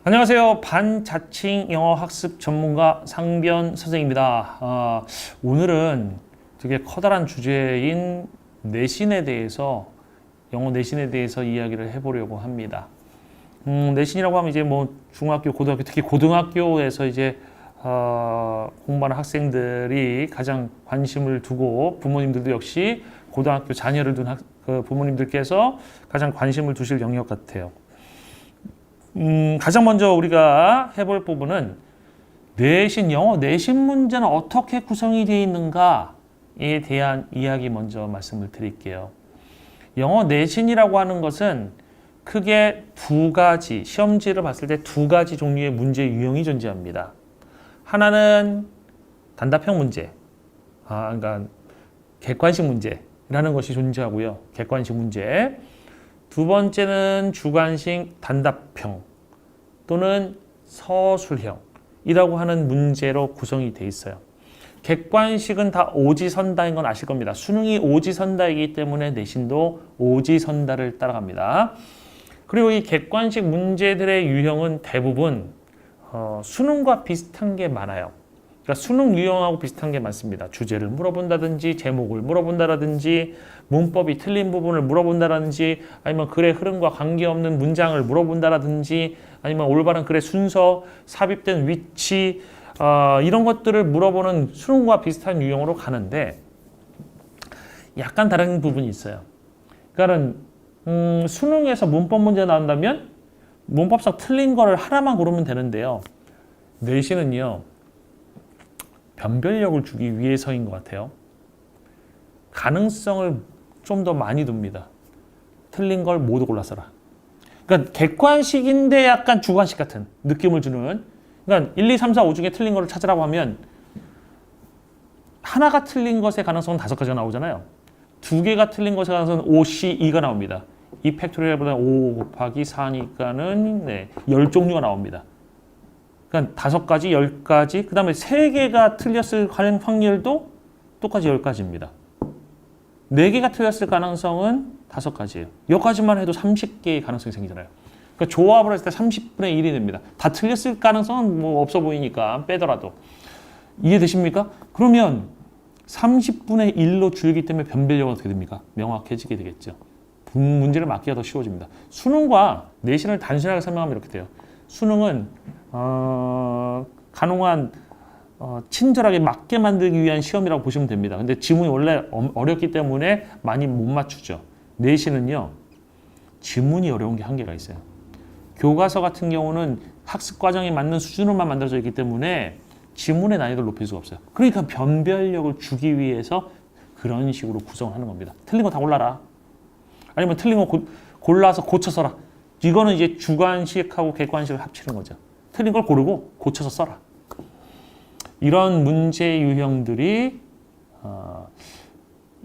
안녕하세요. 반자칭 영어 학습 전문가 상변 선생입니다. 오늘은 되게 커다란 주제인 내신에 대해서 영어 내신에 대해서 이야기를 해보려고 합니다. 내신이라고 하면 이제 뭐 중학교, 고등학교, 특히 고등학교에서 이제 공부하는 학생들이 가장 관심을 두고 부모님들도 역시 고등학교 자녀를 둔 그 부모님들께서 가장 관심을 두실 영역 같아요. 가장 먼저 우리가 해볼 부분은 영어 내신 문제는 어떻게 구성이 되어 있는가에 대한 이야기 먼저 말씀을 드릴게요. 영어 내신이라고 하는 것은 크게 두 가지, 시험지를 봤을 때 두 가지 종류의 문제 유형이 존재합니다. 하나는 단답형 문제, 그러니까 객관식 문제라는 것이 존재하고요. 객관식 문제. 두 번째는 주관식 단답형 또는 서술형이라고 하는 문제로 구성이 되어 있어요. 객관식은 다 오지선다인 건 아실 겁니다. 수능이 오지선다이기 때문에 내신도 오지선다를 따라갑니다. 그리고 이 객관식 문제들의 유형은 대부분 수능과 비슷한 게 많아요. 그러니까 수능 유형하고 비슷한 게 많습니다. 주제를 물어본다든지 제목을 물어본다든지 문법이 틀린 부분을 물어본다든지 아니면 글의 흐름과 관계없는 문장을 물어본다든지 아니면 올바른 글의 순서, 삽입된 위치 이런 것들을 물어보는 수능과 비슷한 유형으로 가는데 약간 다른 부분이 있어요. 그러니까 수능에서 문법 문제 나온다면 문법상 틀린 거를 하나만 고르면 되는데요. 내신은요. 변별력을 주기 위해서인 것 같아요. 가능성을 좀 더 많이 둡니다. 틀린 걸 모두 골라서라. 그러니까 객관식인데 약간 주관식 같은 느낌을 주는. 그러니까 1, 2, 3, 4, 5 중에 틀린 거를 찾으라고 하면 하나가 틀린 것의 가능성은 5가지가 나오잖아요. 2개가 틀린 것의 가능성은 5, C, 2가 나옵니다. 2 팩토리얼보다 5 곱하기 4니까는 10종류가 나옵니다. 그러니까 5가지, 10가지, 그 다음에 3개가 틀렸을 확률도 똑같이 10가지입니다. 4개가 틀렸을 가능성은 5가지예요. 여기까지만 해도 30개의 가능성이 생기잖아요. 그러니까 조합을 했을 때 30분의 1이 됩니다. 다 틀렸을 가능성은 뭐 없어 보이니까 빼더라도. 이해되십니까? 그러면 30분의 1로 줄이기 때문에 변별력은 어떻게 됩니까? 명확해지게 되겠죠. 문제를 맞기가 더 쉬워집니다. 수능과 내신을 단순하게 설명하면 이렇게 돼요. 수능은 가능한 친절하게 맞게 만들기 위한 시험이라고 보시면 됩니다. 근데 지문이 원래 어렵기 때문에 많이 못 맞추죠. 내신은요. 지문이 어려운 게 한계가 있어요. 교과서 같은 경우는 학습 과정에 맞는 수준으로만 만들어져 있기 때문에 지문의 난이도를 높일 수가 없어요. 그러니까 변별력을 주기 위해서 그런 식으로 구성을 하는 겁니다. 틀린 거 다 골라라. 아니면 틀린 거 골라서 고쳐 써라. 이거는 이제 주관식하고 객관식을 합치는 거죠. 틀린 걸 고르고 고쳐서 써라. 이런 문제 유형들이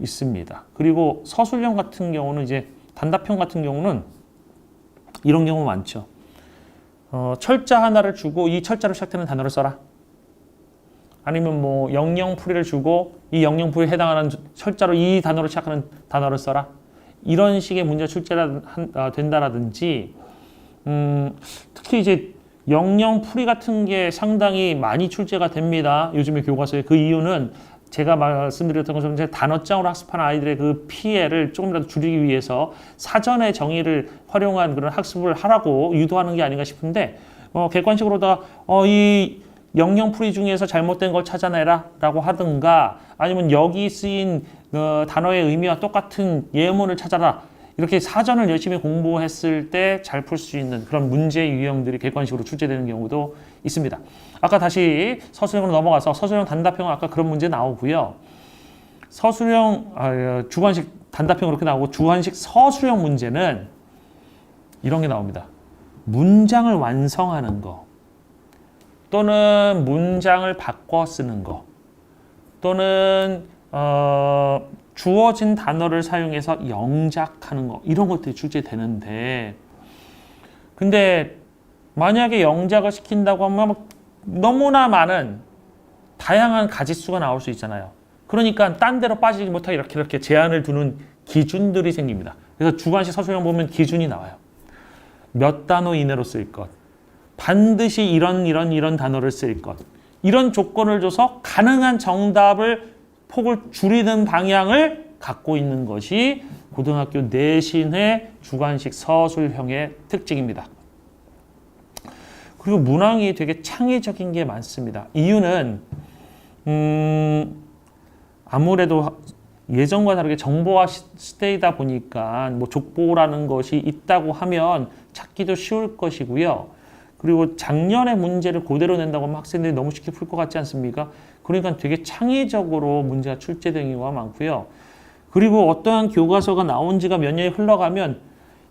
있습니다. 그리고 서술형 같은 경우는 이제 단답형 같은 경우는 이런 경우 많죠. 철자 하나를 주고 이 철자로 시작되는 단어를 써라. 아니면 뭐 영영풀이를 주고 이 영영풀이에 해당하는 철자로 이 단어로 시작하는 단어를 써라. 이런 식의 문제가 출제된다라든지 특히 이제 영영풀이 같은 게 상당히 많이 출제가 됩니다. 요즘에 교과서에. 그 이유는 제가 말씀드렸던 것처럼 단어장으로 학습하는 아이들의 그 피해를 조금이라도 줄이기 위해서 사전의 정의를 활용한 그런 학습을 하라고 유도하는 게 아닌가 싶은데 객관식으로다가 이 영영풀이 중에서 잘못된 걸 찾아내라 라고 하든가 아니면 여기 쓰인 단어의 의미와 똑같은 예문을 찾아라. 이렇게 사전을 열심히 공부했을 때 잘 풀 수 있는 그런 문제 유형들이 객관식으로 출제되는 경우도 있습니다. 아까 다시 서술형으로 넘어가서 서술형 단답형은 아까 그런 문제 나오고요. 서술형, 주관식 단답형 그렇게 나오고 주관식 서술형 문제는 이런 게 나옵니다. 문장을 완성하는 거 또는 문장을 바꿔 쓰는 거 또는 주어진 단어를 사용해서 영작하는 거 이런 것들이 출제되는데 근데 만약에 영작을 시킨다고 하면 너무나 많은 다양한 가짓수가 나올 수 있잖아요. 그러니까 딴 데로 빠지지 못하게 이렇게 제한을 두는 기준들이 생깁니다. 그래서 주관식 서술형 보면 기준이 나와요. 몇 단어 이내로 쓸 것, 반드시 이런 단어를 쓸 것. 이런 조건을 줘서 가능한 정답을 폭을 줄이는 방향을 갖고 있는 것이 고등학교 내신의 주관식 서술형의 특징입니다. 그리고 문항이 되게 창의적인 게 많습니다. 이유는 아무래도 예전과 다르게 정보화 시대이다 보니까 뭐 족보라는 것이 있다고 하면 찾기도 쉬울 것이고요. 그리고 작년의 문제를 그대로 낸다고 하면 학생들이 너무 쉽게 풀 것 같지 않습니까? 그러니까 되게 창의적으로 문제가 출제되는 경우가 많고요. 그리고 어떠한 교과서가 나온 지가 몇 년이 흘러가면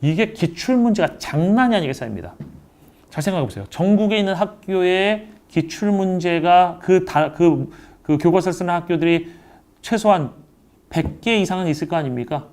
이게 기출문제가 장난이 아니게 쌓입니다. 잘 생각해 보세요. 전국에 있는 학교의 기출문제가 그 교과서를 쓰는 학교들이 최소한 100개 이상은 있을 거 아닙니까?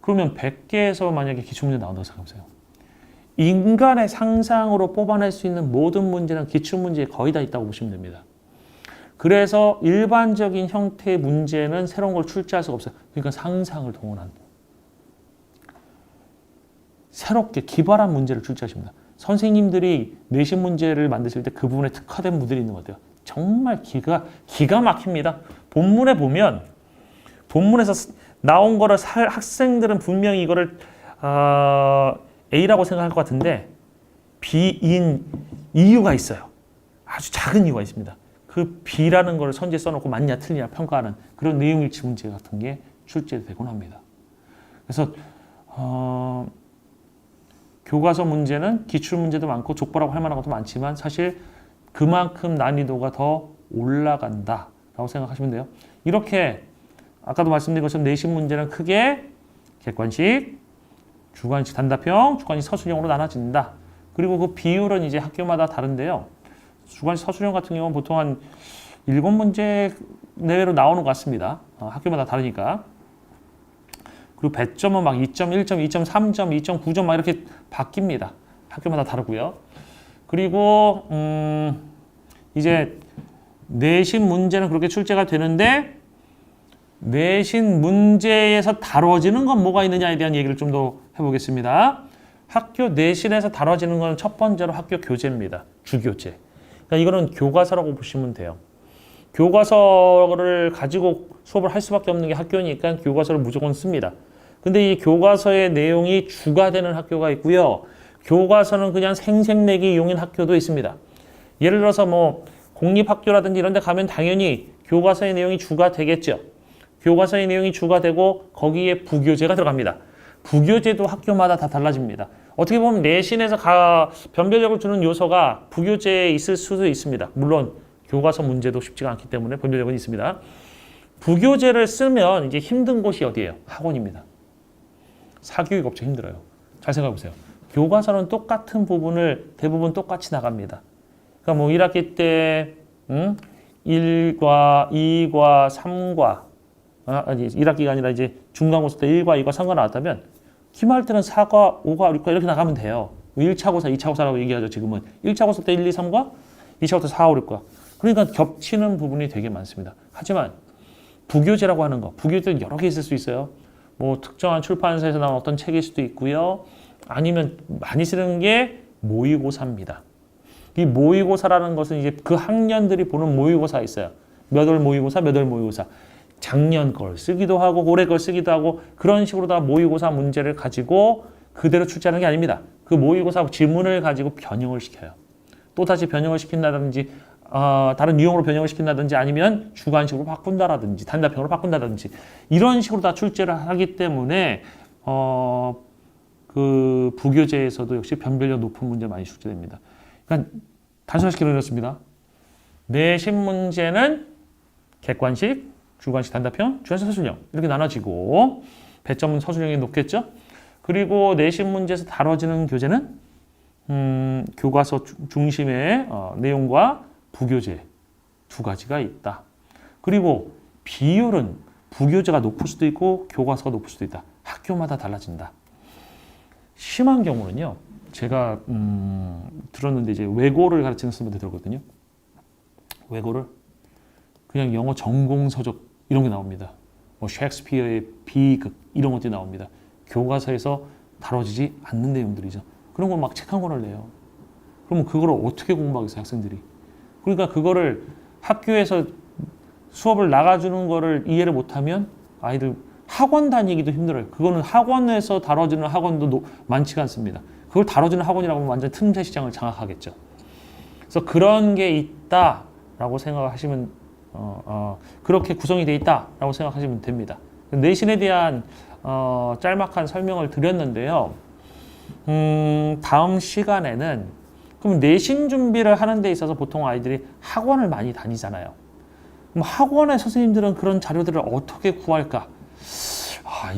그러면 100개에서 만약에 기출문제 나온다고 생각해보세요. 인간의 상상으로 뽑아낼 수 있는 모든 문제는 기출문제에 거의 다 있다고 보시면 됩니다. 그래서 일반적인 형태의 문제는 새로운 걸 출제할 수가 없어요. 그러니까 상상을 동원한 새롭게 기발한 문제를 출제하십니다. 선생님들이 내신 문제를 만드실 때 그 부분에 특화된 분들이 있는 것 같아요. 정말 기가 막힙니다. 본문에 보면 본문에서 나온 거를 학생들은 분명히 이거를 A라고 생각할 것 같은데 B인 이유가 있어요. 아주 작은 이유가 있습니다. 그 B라는 걸 선지에 써놓고 맞냐 틀리냐 평가하는 그런 내용일치 문제 같은 게 출제되곤 합니다. 그래서 교과서 문제는 기출문제도 많고 족보라고 할 만한 것도 많지만 사실 그만큼 난이도가 더 올라간다라고 생각하시면 돼요. 이렇게 아까도 말씀드린 것처럼 내신 문제는 크게 객관식, 주관식 단답형, 주관식 서술형으로 나눠진다. 그리고 그 비율은 이제 학교마다 다른데요. 주관식 서술형 같은 경우는 보통 한 7문제 내외로 나오는 것 같습니다. 학교마다 다르니까. 그리고 배점은 막 2점, 1점, 2.3점, 2.9점 막 이렇게 바뀝니다. 학교마다 다르고요. 그리고 이제 내신 문제는 그렇게 출제가 되는데 내신 문제에서 다뤄지는 건 뭐가 있느냐에 대한 얘기를 좀 더 해보겠습니다. 학교 내신에서 다뤄지는 건 첫 번째로 학교 교재입니다. 주교재. 그러니까 이거는 교과서라고 보시면 돼요. 교과서를 가지고 수업을 할 수밖에 없는 게 학교니까 교과서를 무조건 씁니다. 근데 이 교과서의 내용이 주가 되는 학교가 있고요. 교과서는 그냥 생색내기 이용인 학교도 있습니다. 예를 들어서 뭐 공립학교라든지 이런 데 가면 당연히 교과서의 내용이 주가 되겠죠. 교과서의 내용이 주가 되고 거기에 부교재가 들어갑니다. 부교재도 학교마다 다 달라집니다. 어떻게 보면 내신에서 변별력을 주는 요소가 부교재에 있을 수도 있습니다. 물론 교과서 문제도 쉽지가 않기 때문에 변별력은 있습니다. 부교재를 쓰면 이제 힘든 곳이 어디예요? 학원입니다. 사교육 업체 힘들어요. 잘 생각해 보세요. 교과서는 똑같은 부분을 대부분 똑같이 나갑니다. 그러니까 뭐 1학기 때 1과, 2과, 3과 아니 1학기가 아니라 이제 중간고사 때 1과, 2과, 3과 나왔다면 기말 때는 4과, 5과, 6과 이렇게 나가면 돼요. 1차고사, 2차고사라고 얘기하죠. 지금은 1차고사 때 1, 2, 3과 2차고사 4, 5, 6과 그러니까 겹치는 부분이 되게 많습니다. 하지만 부교재라고 하는 거 부교재는 여러 개 있을 수 있어요. 뭐 특정한 출판사에서 나온 어떤 책일 수도 있고요. 아니면 많이 쓰는 게 모의고사입니다. 이 모의고사라는 것은 이제 그 학년들이 보는 모의고사 있어요. 몇 월 모의고사, 몇 월 모의고사. 작년 걸 쓰기도 하고 올해 걸 쓰기도 하고 그런 식으로 다 모의고사 문제를 가지고 그대로 출제하는 게 아닙니다. 그 모의고사 지문을 가지고 변형을 시켜요. 또 다시 변형을 시킨다든지 다른 유형으로 변형을 시킨다든지 아니면 주관식으로 바꾼다라든지 단답형으로 바꾼다든지 이런 식으로 다 출제를 하기 때문에 그 부교재에서도 역시 변별력 높은 문제 많이 출제됩니다. 그러니까 단순화시키려 그렇습니다. 내신 문제는 객관식, 주관식 단답형, 주관식 서술형 이렇게 나눠지고 배점은 서술형이 높겠죠. 그리고 내신 문제에서 다뤄지는 교재는 교과서 중심의 내용과 부교재 두 가지가 있다. 그리고 비율은 부교재가 높을 수도 있고 교과서가 높을 수도 있다. 학교마다 달라진다. 심한 경우는요. 제가 들었는데 이제 외고를 가르치는 선생님한테 들었거든요. 외고를 그냥 영어 전공 서적 이런 게 나옵니다. 뭐 셰익스피어의 비극 이런 것들이 나옵니다. 교과서에서 다뤄지지 않는 내용들이죠. 그런 거 막 책 한 권을 내요. 그러면 그거를 어떻게 공부하겠어요, 학생들이? 그러니까 그거를 학교에서 수업을 나가주는 거를 이해를 못하면 아이들 학원 다니기도 힘들어요. 그거는 학원에서 다뤄지는 학원도 많지가 않습니다. 그걸 다뤄주는 학원이라고 하면 완전 틈새 시장을 장악하겠죠. 그래서 그런 게 있다라고 생각하시면 그렇게 구성이 돼 있다라고 생각하시면 됩니다. 내신에 대한 짤막한 설명을 드렸는데요. 다음 시간에는 그럼 내신 준비를 하는 데 있어서 보통 아이들이 학원을 많이 다니잖아요. 그럼 학원의 선생님들은 그런 자료들을 어떻게 구할까?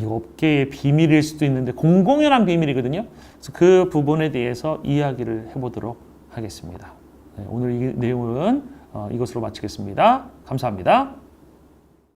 이 업계의 비밀일 수도 있는데 공공연한 비밀이거든요. 그래서 그 부분에 대해서 이야기를 해보도록 하겠습니다. 네, 오늘 이 내용은 이것으로 마치겠습니다. 감사합니다.